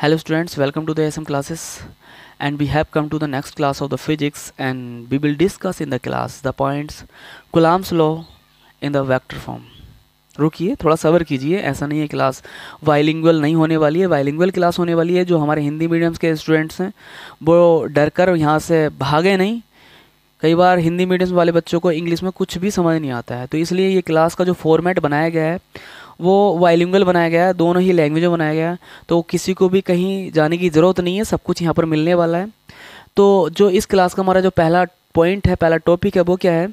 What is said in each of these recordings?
Hello students, welcome to the ASM classes, and we have come to the next class of the physics, and we will discuss in the class the points Coulomb's law in the vector form. रुकिए, थोड़ा सब्र कीजिए, ऐसा नहीं है class bilingual नहीं होने वाली है, बाइलिंगुअल क्लास होने वाली है। जो हमारे हिंदी मीडियम्स के स्टूडेंट्स हैं वो डर कर यहाँ से भागे नहीं। कई बार हिंदी मीडियम्स वाले बच्चों को इंग्लिश में कुछ भी समझ नहीं आता है, तो इसलिए ये क्लास का जो फॉर्मेट बनाया गया है वो बाइलिंगुअल बनाया गया है, दोनों ही लैंग्वेज में बनाया गया है, तो किसी को भी कहीं जाने की ज़रूरत नहीं है, सब कुछ यहाँ पर मिलने वाला है। तो जो इस क्लास का हमारा जो पहला पॉइंट है, पहला टॉपिक है, वो क्या है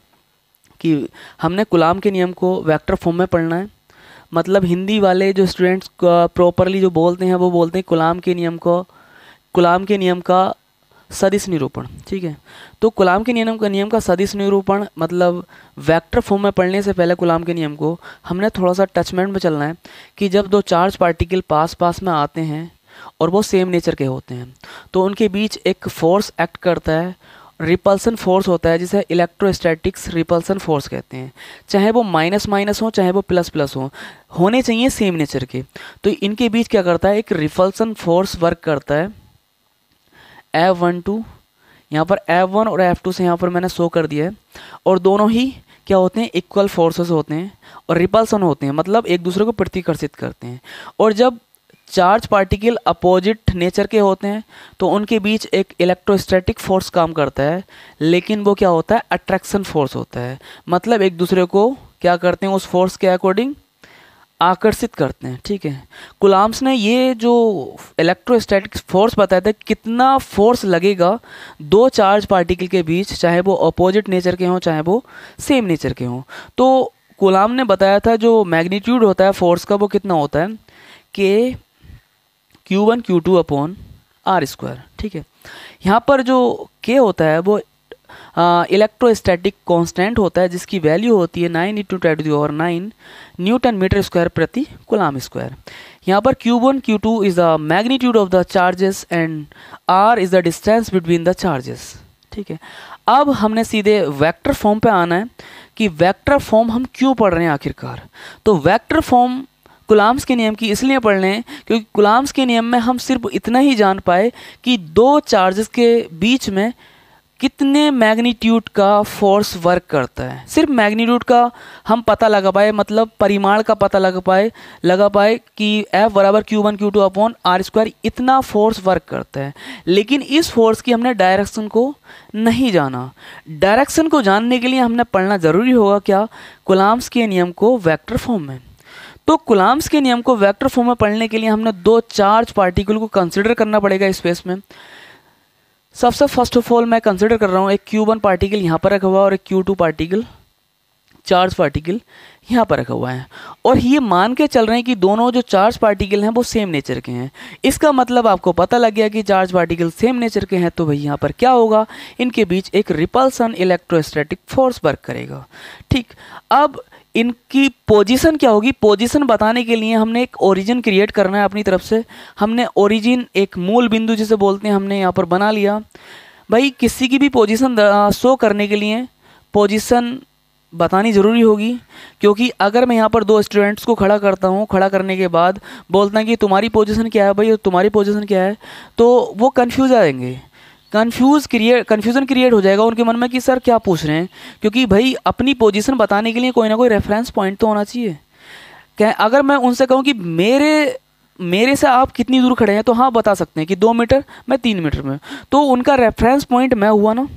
कि हमने कूलॉम के नियम को वेक्टर फॉर्म में पढ़ना है। मतलब हिंदी वाले जो स्टूडेंट्स प्रॉपरली जो बोलते हैं वो बोलते हैं कूलॉम के नियम का सदिश निरूपण। ठीक है, तो कूलॉम के नियम का सदिश निरूपण मतलब वेक्टर फॉर्म में पढ़ने से पहले कूलॉम के नियम को हमने थोड़ा सा टचमेंट में चलना है कि जब दो चार्ज पार्टिकल पास पास में आते हैं और वो सेम नेचर के होते हैं तो उनके बीच एक फोर्स एक्ट करता है, रिपल्सन फोर्स होता है, जिसे इलेक्ट्रोस्टैटिक्स रिपल्सन फोर्स कहते हैं। चाहे वो माइनस माइनस हो चाहे वो प्लस प्लस हो, होने चाहिए सेम नेचर के। तो इनके बीच क्या करता है, एक रिपल्सन फोर्स वर्क करता है F12, यहाँ पर F1 और F2 से यहाँ पर मैंने शो कर दिया है, और दोनों ही क्या होते हैं, इक्वल फोर्सेस होते हैं और रिपल्सन होते हैं, मतलब एक दूसरे को प्रतिकर्षित करते हैं। और जब चार्ज पार्टिकल अपोजिट नेचर के होते हैं तो उनके बीच एक इलेक्ट्रोस्टैटिक फोर्स काम करता है, लेकिन वो क्या होता है, अट्रैक्शन फोर्स होता है। मतलब एक दूसरे को क्या करते हैं, उस फोर्स के अकॉर्डिंग आकर्षित करते हैं। ठीक है, कूलॉम्स ने ये जो इलेक्ट्रोस्टैटिक फोर्स बताया था, कितना फोर्स लगेगा दो चार्ज पार्टिकल के बीच, चाहे वो अपोजिट नेचर के हों चाहे वो सेम नेचर के हों। तो कूलॉम ने बताया था जो मैग्नीट्यूड होता है फोर्स का वो कितना होता है कि Q1 Q2 अपॉन R²। ठीक है, यहाँ पर जो K होता है वो इलेक्ट्रोस्टैटिक कांस्टेंट होता है, जिसकी वैल्यू होती है 9 × 10⁹ न्यूटन मीटर स्क्वायर प्रति कूलॉम स्क्वायर। यहाँ पर Q1 Q2 is the magnitude of the charges and R is the distance between the charges. ठीक है, अब हमने सीधे वेक्टर फॉर्म पे आना है कि वेक्टर फॉर्म हम क्यों पढ़ रहे हैं आखिरकार। तो वेक्टर फॉर्म कूलॉम्स के नियम की इसलिए पढ़ रहे हैं क्योंकि कूलॉम्स के नियम में हम सिर्फ इतना ही जान पाए कि दो चार्जेस के बीच में कितने मैग्नीट्यूड का फोर्स वर्क करता है। सिर्फ मैग्नीट्यूड का हम पता लगा पाए, मतलब परिमाण का पता लगा पाए कि F बराबर Q1 Q2 अपॉन R², इतना फोर्स वर्क करता है। लेकिन इस फोर्स की हमने डायरेक्शन को नहीं जाना। डायरेक्शन को जानने के लिए हमने पढ़ना ज़रूरी होगा क्या, कूलॉम्स के नियम को वेक्टर फॉर्म में। तो कूलॉम्स के नियम को वेक्टर फॉर्म में पढ़ने के लिए हमने दो चार्ज पार्टिकल को कंसिडर करना पड़ेगा स्पेस में। सबसे फर्स्ट ऑफ ऑल मैं कंसिडर कर रहा हूँ एक Q1 पार्टिकल यहाँ पर रखा हुआ है और एक Q2 पार्टिकल चार्ज पार्टिकल यहाँ पर रखा हुआ है, और ये मान के चल रहे हैं कि दोनों जो चार्ज पार्टिकल हैं वो सेम नेचर के हैं। इसका मतलब आपको पता लग गया कि चार्ज पार्टिकल सेम नेचर के हैं, तो भाई यहाँ पर क्या होगा, इनके बीच एक रिपल्सन इलेक्ट्रोस्टैटिक फोर्स वर्क करेगा। ठीक, अब इनकी पोजीशन क्या होगी, पोजीशन बताने के लिए हमने एक ओरिजिन क्रिएट करना है अपनी तरफ से। हमने ओरिजिन, एक मूल बिंदु जिसे बोलते हैं, हमने यहाँ पर बना लिया। भाई किसी की भी पोजीशन शो करने के लिए पोजीशन बतानी ज़रूरी होगी, क्योंकि अगर मैं यहाँ पर दो स्टूडेंट्स को खड़ा करता हूँ, खड़ा करने के बाद बोलता है कि तुम्हारी पोजीशन क्या है भाई और तुम्हारी पोजीशन क्या है, तो वो कन्फ्यूज आ जाएंगे, कन्फ्यूज़न क्रिएट हो जाएगा उनके मन में कि सर क्या पूछ रहे हैं। क्योंकि भाई अपनी पोजीशन बताने के लिए कोई ना कोई रेफरेंस पॉइंट तो होना चाहिए। क्या अगर मैं उनसे कहूँ कि मेरे से आप कितनी दूर खड़े हैं, तो हाँ बता सकते हैं कि 2 मीटर, मैं 3 मीटर में, तो उनका रेफरेंस पॉइंट मैं हुआ ना।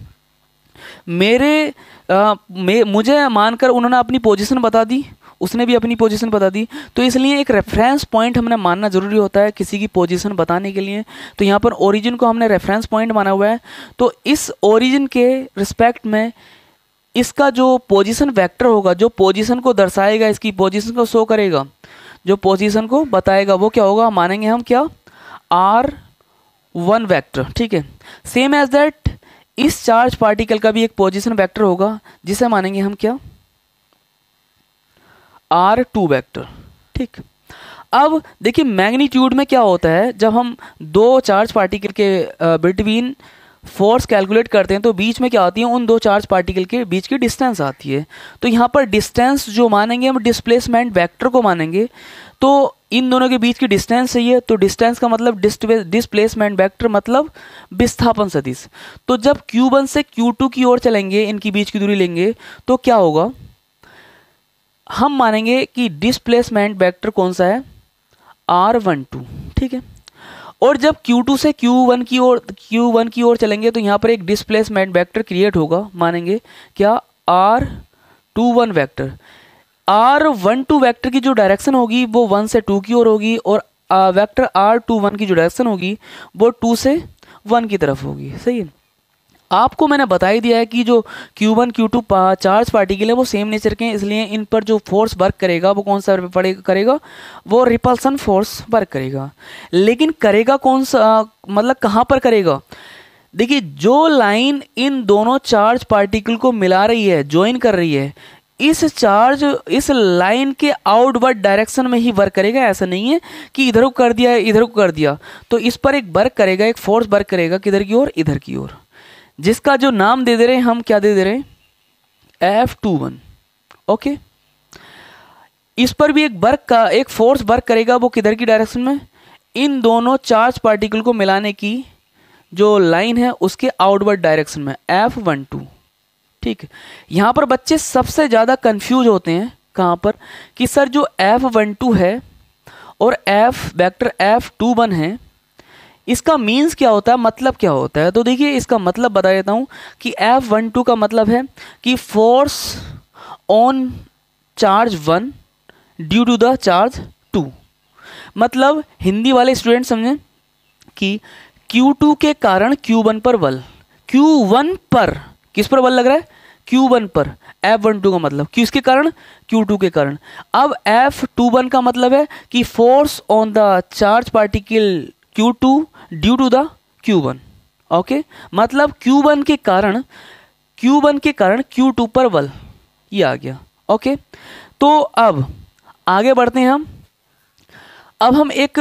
मुझे मानकर उन्होंने अपनी पोजीशन बता दी, उसने भी अपनी पोजीशन बता दी, तो इसलिए एक रेफरेंस पॉइंट हमने मानना ज़रूरी होता है किसी की पोजीशन बताने के लिए। तो यहाँ पर ओरिजिन को हमने रेफरेंस पॉइंट माना हुआ है, तो इस ओरिजिन के रिस्पेक्ट में इसका जो पोजीशन वेक्टर होगा, जो पोजीशन को दर्शाएगा, इसकी पोजीशन को शो करेगा, जो पोजीशन को बताएगा, वो क्या होगा, मानेंगे हम क्या, R1 वेक्टर। ठीक है, सेम एज दैट इस चार्ज पार्टिकल का भी एक पोजीशन वेक्टर होगा, जिसे मानेंगे हम क्या, R2 वेक्टर। ठीक, अब देखिए मैग्नीट्यूड में क्या होता है, जब हम दो चार्ज पार्टिकल के बिटवीन फोर्स कैलकुलेट करते हैं तो बीच में क्या आती है, उन दो चार्ज पार्टिकल के बीच की डिस्टेंस आती है। तो यहाँ पर डिस्टेंस जो मानेंगे हम डिस्प्लेसमेंट वेक्टर को मानेंगे। तो इन दोनों के बीच की डिस्टेंस चाहिए, तो डिस्टेंस का मतलब डिस्प्लेसमेंट वेक्टर मतलब विस्थापन सदिश। तो जब Q1 से Q2 की ओर चलेंगे, इनकी बीच की दूरी लेंगे, तो क्या होगा, हम मानेंगे कि डिस्प्लेसमेंट वेक्टर कौन सा है, R12, ठीक है। और जब Q2 से Q1 की ओर चलेंगे तो यहाँ पर एक डिस्प्लेसमेंट वेक्टर क्रिएट होगा, मानेंगे क्या, R21 वेक्टर। R12 वेक्टर की जो डायरेक्शन होगी वो 1 से 2 की ओर होगी, और वेक्टर R21 की जो डायरेक्शन होगी वो 2 से 1 की तरफ होगी, सही है। आपको मैंने बता ही दिया है कि जो Q1 Q2 चार्ज पार्टिकल है वो सेम नेचर के हैं, इसलिए इन पर जो फोर्स वर्क करेगा वो कौन सा करेगा, वो रिपल्सन फोर्स वर्क करेगा। लेकिन करेगा कौन सा, मतलब कहाँ पर करेगा, देखिए जो लाइन इन दोनों चार्ज पार्टिकल को मिला रही है, ज्वाइन कर रही है, इस लाइन के आउटवर्ड डायरेक्शन में ही वर्क करेगा। ऐसा नहीं है कि इधर को कर दिया इधर को कर दिया, तो इस पर एक वर्क करेगा, एक फोर्स वर्क करेगा, किधर की ओर, इधर की ओर, जिसका जो नाम दे रहे हैं हम, क्या दे रहे हैं, F21, ओके। इस पर भी एक फोर्स वर्क करेगा, वो किधर की डायरेक्शन में, इन दोनों चार्ज पार्टिकल को मिलाने की जो लाइन है उसके आउटवर्ड डायरेक्शन में, F12, ठीक है। यहाँ पर बच्चे सबसे ज़्यादा कंफ्यूज होते हैं कहाँ पर, कि सर जो F12 है और वेक्टर F21 है, इसका मीन्स क्या होता है, मतलब क्या होता है। तो देखिए इसका मतलब बता देता हूँ कि F12 का मतलब है कि force on charge 1 due to the charge 2। मतलब हिंदी वाले स्टूडेंट समझें कि Q2 के कारण Q1 पर बल, Q1 पर किस पर बल लग रहा है, Q1 पर, F12 का मतलब किसके कारण, Q2 के कारण। अब F21 का मतलब है कि force on the charge particle Q2 due to the Q1, okay. मतलब Q1 के कारण Q2 पर बल, ये आ गया, ओके। तो अब आगे बढ़ते हैं अब हम एक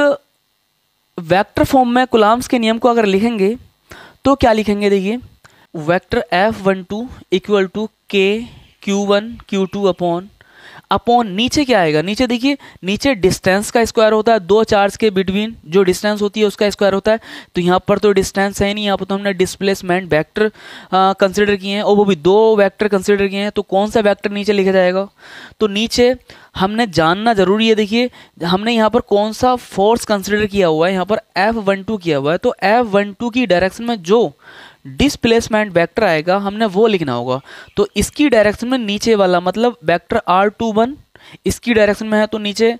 वेक्टर फॉर्म में कूलम्ब्स के नियम को अगर लिखेंगे तो क्या लिखेंगे, देखिए vector F12 equal to K Q1 Q2 upon नीचे क्या आएगा, नीचे देखिए, नीचे डिस्टेंस का स्क्वायर होता है, दो चार्ज के बिटवीन जो डिस्टेंस होती है उसका स्क्वायर होता है। तो यहाँ पर तो डिस्टेंस है नहीं, यहाँ पर तो हमने डिस्प्लेसमेंट वेक्टर कंसिडर किए हैं, और वो भी दो वेक्टर कंसिडर किए हैं। तो कौन सा वेक्टर नीचे लिखा जाएगा, तो नीचे हमने जानना जरूरी है। देखिए हमने यहाँ पर कौन सा फोर्स कंसिडर किया हुआ है, यहाँ पर F12 किया हुआ है, तो F12 की डायरेक्शन में जो डिस्प्लेसमेंट वेक्टर आएगा हमने वो लिखना होगा। तो इसकी डायरेक्शन में नीचे वाला मतलब वेक्टर R21 इसकी डायरेक्शन में है, तो नीचे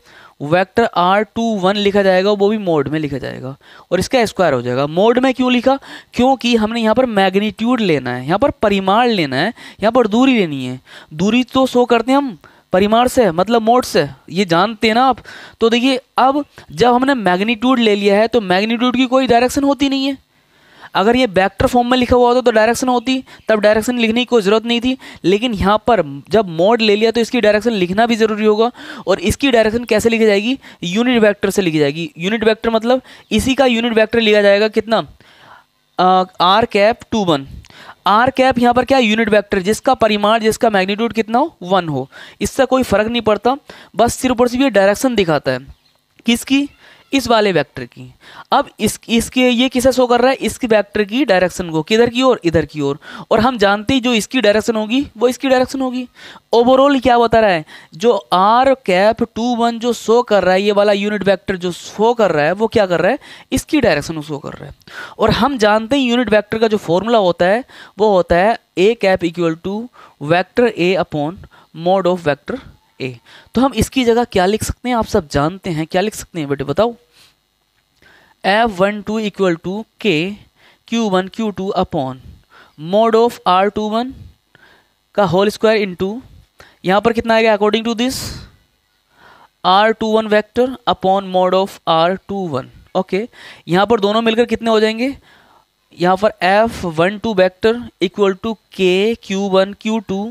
वेक्टर R21 लिखा जाएगा, वो भी मोड में लिखा जाएगा और इसका स्क्वायर हो जाएगा। मोड में क्यों लिखा, क्योंकि हमने यहाँ पर मैग्नीट्यूड लेना है, यहाँ पर परिमाण लेना है, यहाँ पर दूरी लेनी है। दूरी तो शो करते हैं हम परिमाण से, मतलब मोड से, ये जानते हैं ना आप। तो देखिए अब जब हमने मैग्नीट्यूड ले लिया है तो मैग्नीट्यूड की कोई डायरेक्शन होती नहीं है। अगर ये वेक्टर फॉर्म में लिखा हुआ होता तो डायरेक्शन होती, तब डायरेक्शन लिखने की कोई ज़रूरत नहीं थी। लेकिन यहाँ पर जब मोड ले लिया तो इसकी डायरेक्शन लिखना भी ज़रूरी होगा। और इसकी डायरेक्शन कैसे लिखी जाएगी, यूनिट वेक्टर से लिखी जाएगी। यूनिट वेक्टर मतलब इसी का यूनिट वेक्टर लिखा जाएगा कितना, R⁻²1। R⁻ यहाँ पर क्या यूनिट वेक्टर, जिसका परिमाण जिसका मैग्नीट्यूड कितना हो, 1 हो। इससे कोई फर्क नहीं पड़ता, बस सिर्फ और सिर्फ ये डायरेक्शन दिखाता है किसकी, इस वाले वेक्टर की। अब इसके ये किसे शो कर रहा है, इसकी वेक्टर की डायरेक्शन को, किधर की ओर, इधर की ओर। और हम जानते ही जो इसकी डायरेक्शन होगी वो इसकी डायरेक्शन होगी। ओवरऑल क्या बता रहा है, जो R⁻²1 जो शो कर रहा है, ये वाला यूनिट वेक्टर जो शो कर रहा है वो क्या कर रहा है, इसकी डायरेक्शन को शो कर रहा है। और हम जानते हैं यूनिट वेक्टर का जो फॉर्मूला होता है वो होता है A⁻ equal to vector A upon mod of vector A. तो हम इसकी जगह क्या लिख सकते हैं, आप सब जानते हैं, क्या लिख सकते हैं बेटे बताओ, F12 equal to K Q1 Q2 upon mod of R21 का होल स्क्वायर इंटू, यहाँ पर कितना आएगा according to this, R21 vector upon mod of R21, okay. यहाँ पर दोनों मिलकर कितने हो जाएंगे, यहाँ पर F12 vector equal to K Q1 Q2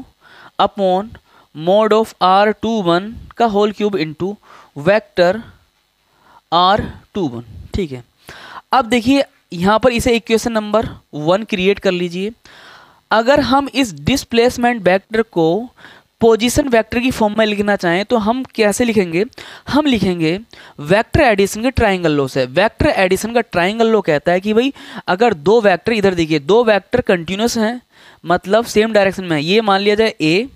upon mod of R21 का whole cube into vector R21, ठीक है। अब देखिए यहाँ पर इसे इक्वेशन नंबर 1 क्रिएट कर लीजिए। अगर हम इस डिस्प्लेसमेंट वेक्टर को पोजीशन वेक्टर की फॉर्म में लिखना चाहें तो हम कैसे लिखेंगे, हम लिखेंगे वेक्टर एडिशन के ट्राइंगल लॉ से। वेक्टर एडिशन का ट्राइंगल लॉ कहता है कि भाई अगर दो वेक्टर, इधर देखिए दो वेक्टर कंटिन्यूस हैं, मतलब सेम डायरेक्शन में है, ये मान लिया जाए ए,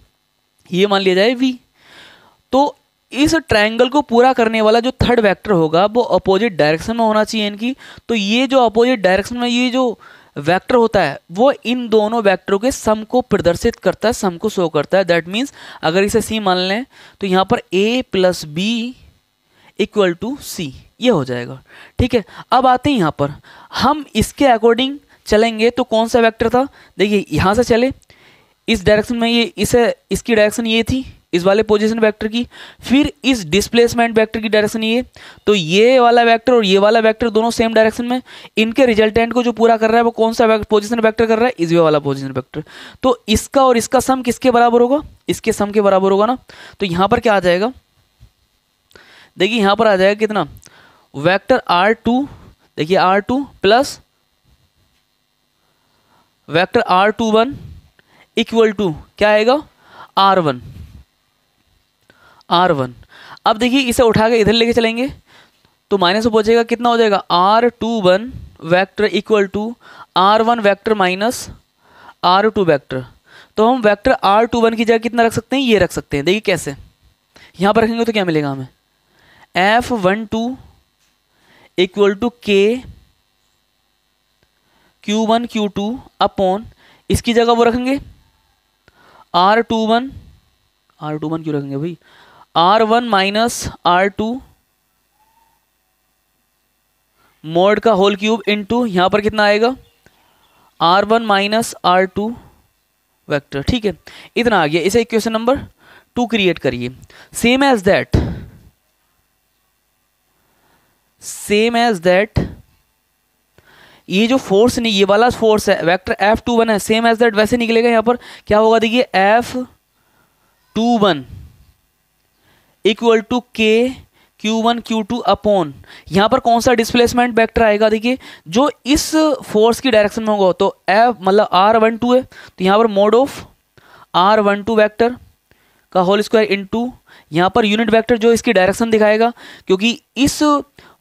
ये मान लिया जाए वी, तो इस ट्रायंगल को पूरा करने वाला जो थर्ड वेक्टर होगा वो अपोजिट डायरेक्शन में होना चाहिए इनकी। तो ये जो अपोजिट डायरेक्शन में ये जो वेक्टर होता है वो इन दोनों वेक्टरों के सम को प्रदर्शित करता है, सम को शो करता है। दैट मीन्स अगर इसे सी मान लें तो यहाँ पर a plus b equal to c, ये हो जाएगा। ठीक है, अब आते हैं यहाँ पर, हम इसके अकॉर्डिंग चलेंगे तो कौन सा वेक्टर था, देखिए यहाँ से चले इस डायरेक्शन में, ये इसकी डायरेक्शन ये थी इस वाले पोजीशन वेक्टर की, फिर इस डिस्प्लेसमेंट वेक्टर की डायरेक्शन ये, तो ये वाला वेक्टर और ये वाला वेक्टर दोनों सेम डायरेक्शन में, इनके रिजल्टेंट को जो पूरा कर रहा है वो कौन सा पोजीशन वेक्टर कर रहा है, इस वाला पोजीशन वेक्टर। तो इसका और इसका सम किसके बराबर होगा, इसके सम के बराबर होगा ना। तो यहाँ पर क्या आ जाएगा, देखिए यहाँ पर आ जाएगा कितना, वेक्टर R2, देखिए R2 plus vector R21 equal to क्या आएगा, R1। अब देखिए इसे उठा के इधर लेके चलेंगे तो माइनस में पहुंचेगा, कितना हो जाएगा, R21 vector equal to R1 vector minus R2 vector. तो हम वेक्टर R21 की जगह कितना रख सकते हैं, ये रख सकते हैं। देखिए कैसे, यहाँ पर रखेंगे तो क्या मिलेगा हमें, F12 equal to K Q1 Q2 upon, इसकी जगह वो रखेंगे R21 क्यों रखेंगे भाई, R1 माइनस R2 मोड का होल क्यूब इनटू यहाँ पर कितना आएगा, R1 माइनस R2 वेक्टर। ठीक है, इतना आ गया। इसे इक्वेशन नंबर 2 क्रिएट करिए। सेम एज दैट ये जो फोर्स नहीं, ये वाला फोर्स है वेक्टर F21 है, सेम एज दैट वैसे निकलेगा। यहाँ पर क्या होगा, देखिए F21 equal to K Q1 Q2 upon, यहाँ पर कौन सा डिस्प्लेसमेंट वेक्टर आएगा, देखिए जो इस फोर्स की डायरेक्शन में होगा, तो F मतलब R12 है, तो यहाँ पर मोड ऑफ R12 वेक्टर का होल स्क्वायर इनटू यहाँ पर यूनिट वेक्टर जो इसकी डायरेक्शन दिखाएगा, क्योंकि इस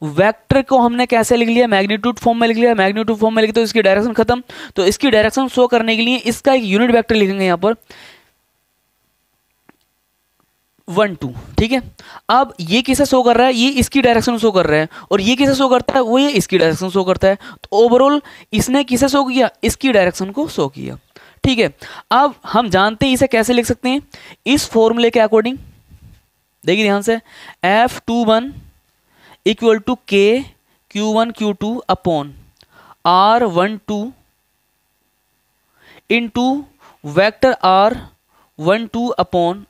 वेक्टर को हमने कैसे लिख लिया, मैग्नीट्यूड फॉर्म में लिख लिया। मैग्नीट्यूड फॉर्म में लिखे तो इसकी डायरेक्शन खत्म, तो इसकी डायरेक्शन शो करने के लिए इसका एक यूनिट वेक्टर लिखेंगे यहाँ पर 1 2। ठीक है, अब ये किसे शो कर रहा है, ये इसकी डायरेक्शन शो कर रहा है, और ये किसे शो करता है, वो ये इसकी डायरेक्शन शो करता है। तो ओवरऑल इसने किसे शो किया, इसकी डायरेक्शन को शो किया। ठीक है, अब हम जानते हैं इसे कैसे लिख सकते हैं, इस फॉर्मूले के अकॉर्डिंग। देखिए ध्यान से, F21 equal to K Q1 Q2 upon R12 into vector R12 upon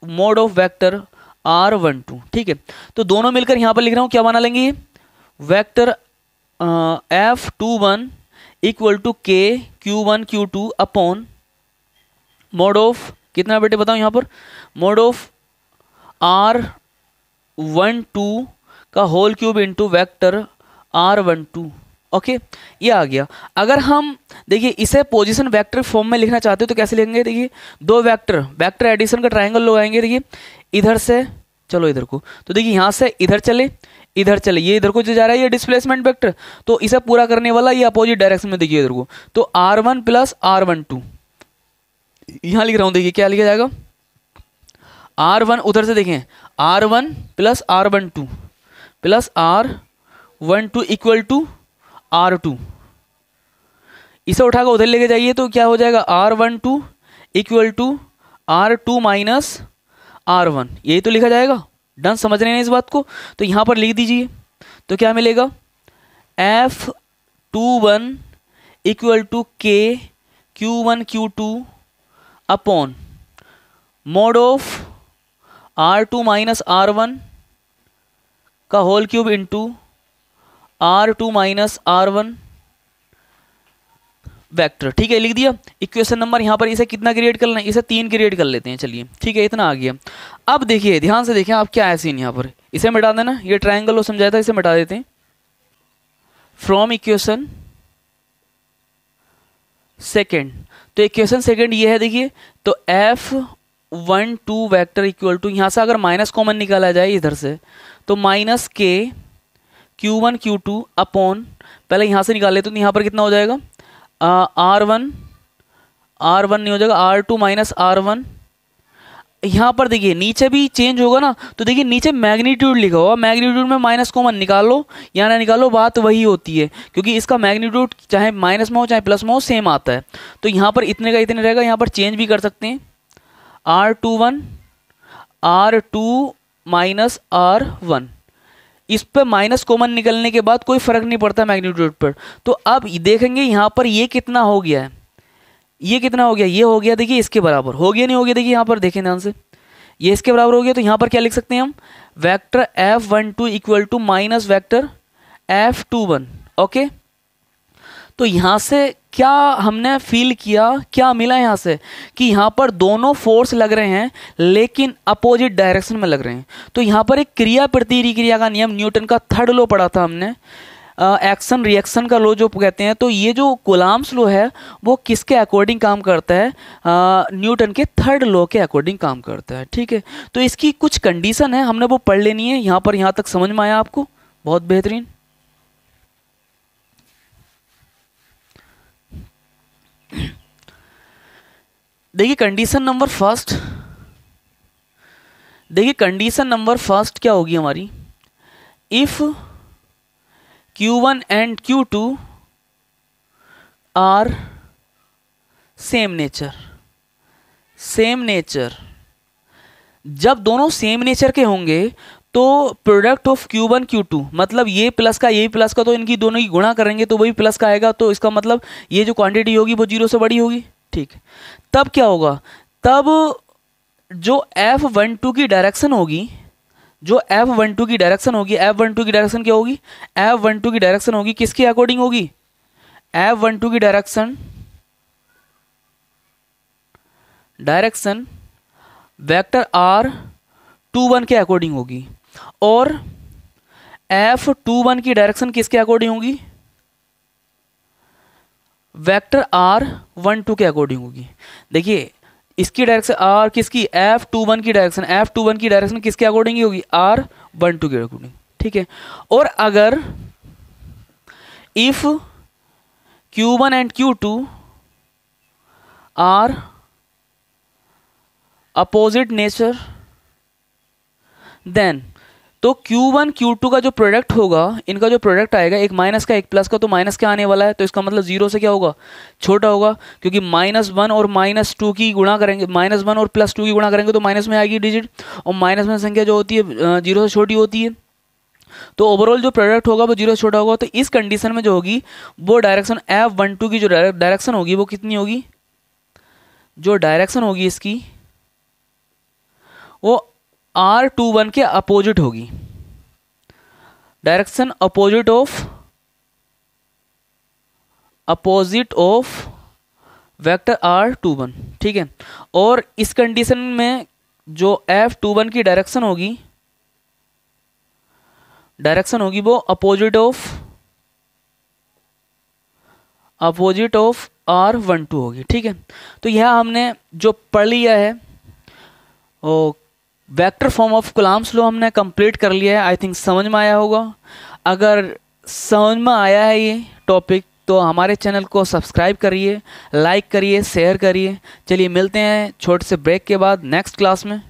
mod of vector R12। ठीक है, तो दोनों मिलकर यहां पर लिख रहा हूं, क्या बना लेंगे, ये vector F21 equal to K Q1 Q2 upon mod of कितना बेटे बताओ, यहां पर मोड ऑफ R12 का whole cube into vector R12। Okay, ये आ गया। अगर हम देखिए इसे पोजीशन वेक्टर फॉर्म में लिखना चाहते हो तो कैसे लिखेंगे, देखिए दो वेक्टर एडिशन का ट्रायंगल लगाएंगे। देखिए इधर से चलो इधर को, तो देखिए यहाँ से इधर चले, ये इधर को जो जा रहा है ये डिस्प्लेसमेंट वेक्टर, तो इसे पूरा करने वाला ये अपोजिट डायरेक्शन में, देखिए इधर को, तो R1 प्लस R12 यहाँ लिख रहा हूँ। देखिए क्या लिखा जाएगा, R1 उधर से देखें, R1 plus R12 plus R12 equal to R2, इसे उठाकर उधर लेके जाइए तो क्या हो जाएगा, R12 equal to R2 minus R1, यही तो लिखा जाएगा। डन, समझ रहे हैं इस बात को, तो यहां पर लिख दीजिए तो क्या मिलेगा, F21 equal to K Q1 Q2 upon mod of R2 minus R1 का whole cube into R2 minus R1 vector. ठीक है, लिख दिया। इक्वेशन नंबर यहाँ पर इसे कितना क्रिएट करना है, इसे 3 क्रिएट कर लेते हैं। चलिए ठीक है, इतना आ गया। अब देखिए ध्यान से देखें, आप क्या है सीन यहाँ पर, इसे मिटा देना, ये ट्रायंगल वो समझाया था, इसे मिटा देते हैं। फ्रॉम इक्वेशन सेकेंड, तो इक्वेशन सेकेंड ये है, देखिए तो F12 वेक्टर इक्वल टू, यहाँ से अगर माइनस कॉमन निकाला जाए इधर से तो माइनस के Q1 Q2 अपॉन, पहले यहाँ से निकाल लेते तो यहाँ पर कितना हो जाएगा R1 नहीं हो जाएगा R2 माइनस R1। यहाँ पर देखिए नीचे भी चेंज होगा ना, तो देखिए नीचे मैग्नीट्यूड लिखा होगा, मैग्नीट्यूड में माइनस कॉमन निकालो या ना निकालो बात वही होती है, क्योंकि इसका मैग्नीट्यूड चाहे माइनस में हो चाहे प्लस में हो सेम आता है। तो यहाँ पर इतने का इतने रहेगा, यहाँ पर चेंज भी कर सकते हैं R21 R2 माइनस R1, इस पर माइनस कॉमन निकलने के बाद कोई फर्क नहीं पड़ता मैग्नीट्यूड पर। तो अब देखेंगे यहाँ पर ये कितना हो गया है, ये कितना हो गया, ये हो गया देखिए इसके बराबर, हो गया नहीं हो गया, देखिए यहाँ पर देखें ध्यान से, ये इसके बराबर हो गया। तो यहाँ पर क्या लिख सकते हैं हम, vector F12 equal to minus vector F21। ओके, तो यहाँ से क्या हमने फील किया, क्या मिला यहाँ से कि यहाँ पर दोनों फोर्स लग रहे हैं लेकिन अपोजिट डायरेक्शन में लग रहे हैं। तो यहाँ पर एक क्रिया प्रतिक्रिया का नियम, न्यूटन का थर्ड लॉ पढ़ा था हमने, एक्शन रिएक्शन का लॉ जो कहते हैं। तो ये जो कूलम्ब्स लॉ है वो किसके अकॉर्डिंग काम करता है, न्यूटन के थर्ड लॉ के अकॉर्डिंग काम करता है। ठीक है, तो इसकी कुछ कंडीशन है हमने वो पढ़ लेनी है। यहाँ पर यहाँ तक समझ में आया आपको, बहुत बेहतरीन। देखिए कंडीशन नंबर फर्स्ट, देखिए कंडीशन नंबर फर्स्ट क्या होगी हमारी, if Q1 and Q2 are same nature, same nature, जब दोनों सेम नेचर के होंगे तो प्रोडक्ट ऑफ Q1 Q2 मतलब ये प्लस का ये प्लस का, तो इनकी दोनों की गुणा करेंगे तो वही प्लस का आएगा, तो इसका मतलब ये जो क्वांटिटी होगी वो जीरो से बड़ी होगी। ठीक, तब क्या होगा, तब जो F12 की डायरेक्शन होगी, जो F12 की डायरेक्शन होगी, F12 की डायरेक्शन क्या होगी, F12 की डायरेक्शन होगी किसके अकॉर्डिंग होगी, F12 की डायरेक्शन वेक्टर R21 के अकॉर्डिंग होगी, और F21 की डायरेक्शन किसके अकॉर्डिंग होगी, वेक्टर R12 के अकॉर्डिंग होगी। देखिए इसकी डायरेक्शन R किसकी, F21 की डायरेक्शन, F21 की डायरेक्शन किसके अकॉर्डिंग होगी, R12 के अकॉर्डिंग। ठीक है, और अगर if Q1 and Q2 are opposite nature, then तो Q1 Q2 का जो प्रोडक्ट होगा, इनका जो प्रोडक्ट आएगा, एक माइनस का एक प्लस का, तो माइनस क्या आने वाला है, तो इसका मतलब जीरो से क्या होगा, छोटा होगा, क्योंकि -1 और -2 की गुणा करेंगे, -1 और +2 की गुणा करेंगे तो माइनस में आएगी डिजिट, और माइनस में संख्या जो होती है जीरो से छोटी होती है, तो ओवरऑल जो प्रोडक्ट होगा वो जीरो से छोटा होगा। तो इस कंडीशन में जो होगी वो डायरेक्शन F12 की जो डायरेक्शन होगी वो कितनी होगी, जो डायरेक्शन होगी इसकी वो R21 के अपोजिट होगी, direction opposite of vector R21। ठीक है, और इस कंडीशन में जो F21 की डायरेक्शन होगी वो अपोजिट ऑफ R12 होगी। ठीक है, तो यह हमने जो पढ़ लिया है vector form of Coulomb's law हमने कंप्लीट कर लिया है। आई थिंक समझ में आया होगा। अगर समझ में आया है ये टॉपिक तो हमारे चैनल को सब्सक्राइब करिए, लाइक करिए, शेयर करिए। चलिए मिलते हैं छोटे से ब्रेक के बाद नेक्स्ट क्लास में।